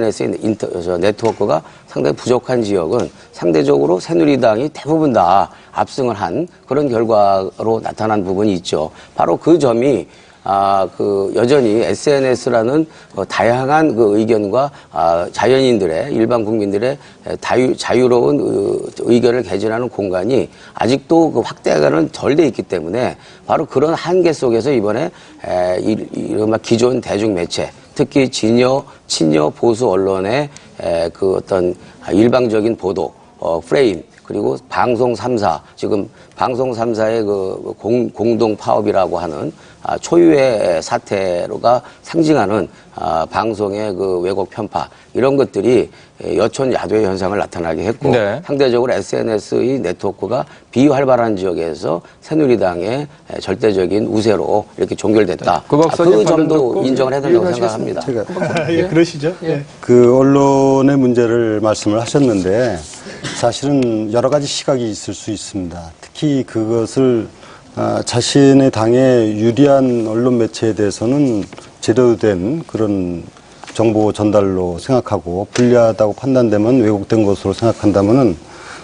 SNS 네트워크가 상당히 부족한 지역은 상대적으로 새누리당이 대부분 다 압승을 한 그런 결과로 나타난 부분이 있죠. 바로 그 점이 여전히 SNS라는 다양한 그 의견과 자연인들의 일반 국민들의 자유로운 의견을 개진하는 공간이 아직도 그 확대가는 덜 돼 있기 때문에 바로 그런 한계 속에서 이번에 이른바 기존 대중매체 특히 친여 보수 언론의 그 어떤 일방적인 보도, 프레임, 그리고 방송 3사, 지금 방송 3사의 그 공동 파업이라고 하는 초유의 사태가 상징하는 방송의 그 왜곡 편파, 이런 것들이 여촌 야도의 현상을 나타나게 했고, 네. 상대적으로 SNS의 네트워크가 비활발한 지역에서 새누리당의 절대적인 우세로 이렇게 종결됐다. 그 점도 인정을 해야 된다고 생각합니다. 예, 그러시죠. 예. 그 언론의 문제를 말씀을 하셨는데 사실은 여러 가지 시각이 있을 수 있습니다. 특히 그것을 자신의 당에 유리한 언론 매체에 대해서는 제대로 된 그런 정보 전달로 생각하고 불리하다고 판단되면 왜곡된 것으로 생각한다면은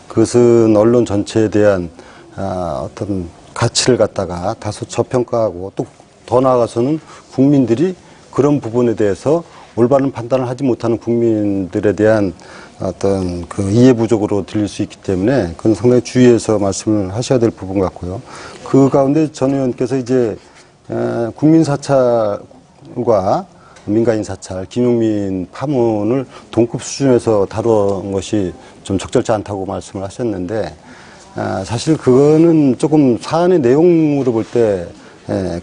그것은 언론 전체에 대한 어떤 가치를 갖다가 다소 저평가하고 또 더 나아가서는 국민들이 그런 부분에 대해서 올바른 판단을 하지 못하는 국민들에 대한 어떤 그 이해 부족으로 들릴 수 있기 때문에 그건 상당히 주의해서 말씀을 하셔야 될 부분 같고요. 그 가운데 전 의원께서 이제 국민 사찰과 민간인 사찰, 김용민 파문을 동급 수준에서 다룬 것이 좀 적절치 않다고 말씀을 하셨는데 사실 그거는 조금 사안의 내용으로 볼 때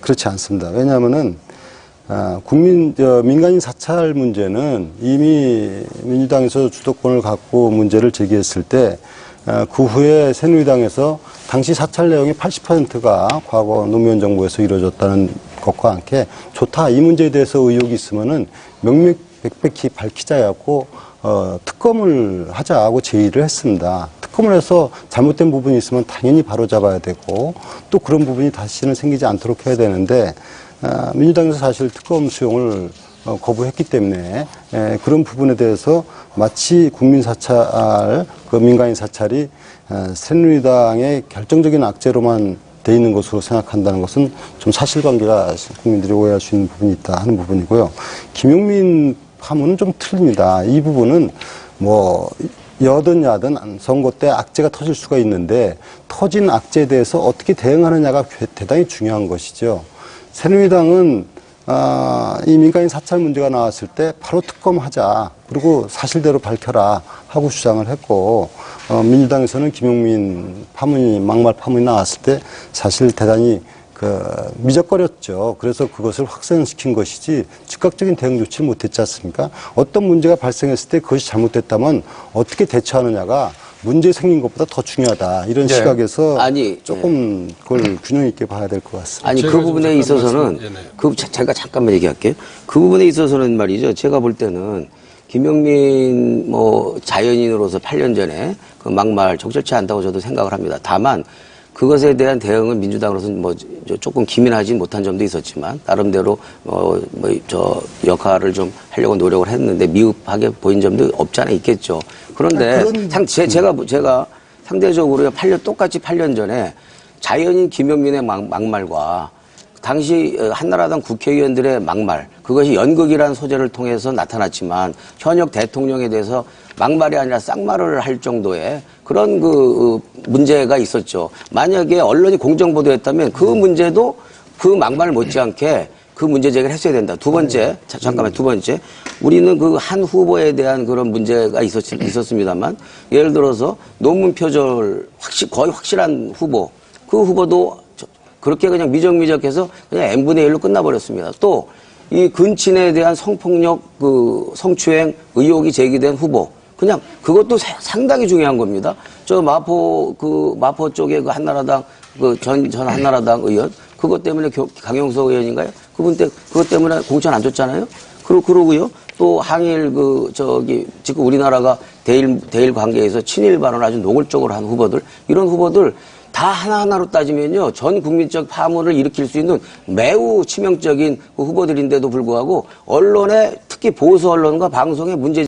그렇지 않습니다. 왜냐하면은 민간인 사찰 문제는 이미 민주당에서 주도권을 갖고 문제를 제기했을 때 그 후에 새누리당에서 당시 사찰 내용의 80%가 과거 노무현 정부에서 이루어졌다는 것과 함께 좋다, 이 문제에 대해서 의혹이 있으면은 명명백백히 밝히자였고 특검을 하자고 제의를 했습니다. 특검을 해서 잘못된 부분이 있으면 당연히 바로잡아야 되고 또 그런 부분이 다시는 생기지 않도록 해야 되는데 민주당에서 사실 특검 수용을 거부했기 때문에 그런 부분에 대해서 마치 국민 사찰, 그 민간인 사찰이 새누리당의 결정적인 악재로만 돼 있는 것으로 생각한다는 것은 좀 사실관계가 국민들이 오해할 수 있는 부분이 있다 하는 부분이고요. 김용민 파문은 좀 틀립니다. 이 부분은 뭐 여든 야든 선거 때 악재가 터질 수가 있는데 터진 악재에 대해서 어떻게 대응하느냐가 대단히 중요한 것이죠. 새누리당은 이 민간인 사찰 문제가 나왔을 때 바로 특검하자, 그리고 사실대로 밝혀라 하고 주장을 했고 민주당에서는 김용민 파문이 막말 파문이 나왔을 때 사실 대단히 미적거렸죠. 그래서 그것을 확산시킨 것이지 즉각적인 대응 조치를 못했지 않습니까? 어떤 문제가 발생했을 때 그것이 잘못됐다면 어떻게 대처하느냐가 문제 생긴 것보다 더 중요하다. 이런 시각에서 조금 그걸 균형 있게 봐야 될 것 같습니다. 아니, 그 부분에 있어서는 제가 잠깐만 얘기할게요. 그 부분에 있어서는 말이죠. 제가 볼 때는 김용민 자연인으로서 8년 전에 그 막말 적절치 않다고 저도 생각을 합니다. 다만 그것에 대한 대응은 민주당으로서는 조금 기민하지 못한 점도 있었지만 나름대로 역할을 좀 하려고 노력을 했는데 미흡하게 보인 점도 없지 않아 있겠죠. 그런데 제가 상대적으로 똑같이 8년 전에 자연인 김용민의 막말과 당시 한나라당 국회의원들의 막말, 그것이 연극이라는 소재를 통해서 나타났지만 현역 대통령에 대해서 막말이 아니라 쌍말을 할 정도의 그런 문제가 있었죠. 만약에 언론이 공정보도했다면 그 문제도 그 막말 못지않게 그 문제 제기를 했어야 된다. 두 번째, 두 번째. 우리는 그 한 후보에 대한 그런 문제가 있었습니다만 예를 들어서 논문 표절 거의 확실한 후보, 그 후보도 그렇게 그냥 미적미적해서 그냥 n분의 1로 끝나버렸습니다. 또 이 근친에 대한 성폭력, 성추행 의혹이 제기된 후보, 그냥 그것도 상당히 중요한 겁니다. 저 마포 쪽에 그 한나라당 전 한나라당 의원, 그것 때문에 강용석 의원인가요? 그것 때문에 공천 안 줬잖아요. 그러고요. 또 항일 지금 우리나라가 대일 관계에서 친일 발언을 아주 노골적으로 한 후보들, 이런 후보들 다 하나하나로 따지면요, 전 국민적 파문을 일으킬 수 있는 매우 치명적인 그 후보들인데도 불구하고 언론에 특히 보수 언론과 방송에 문제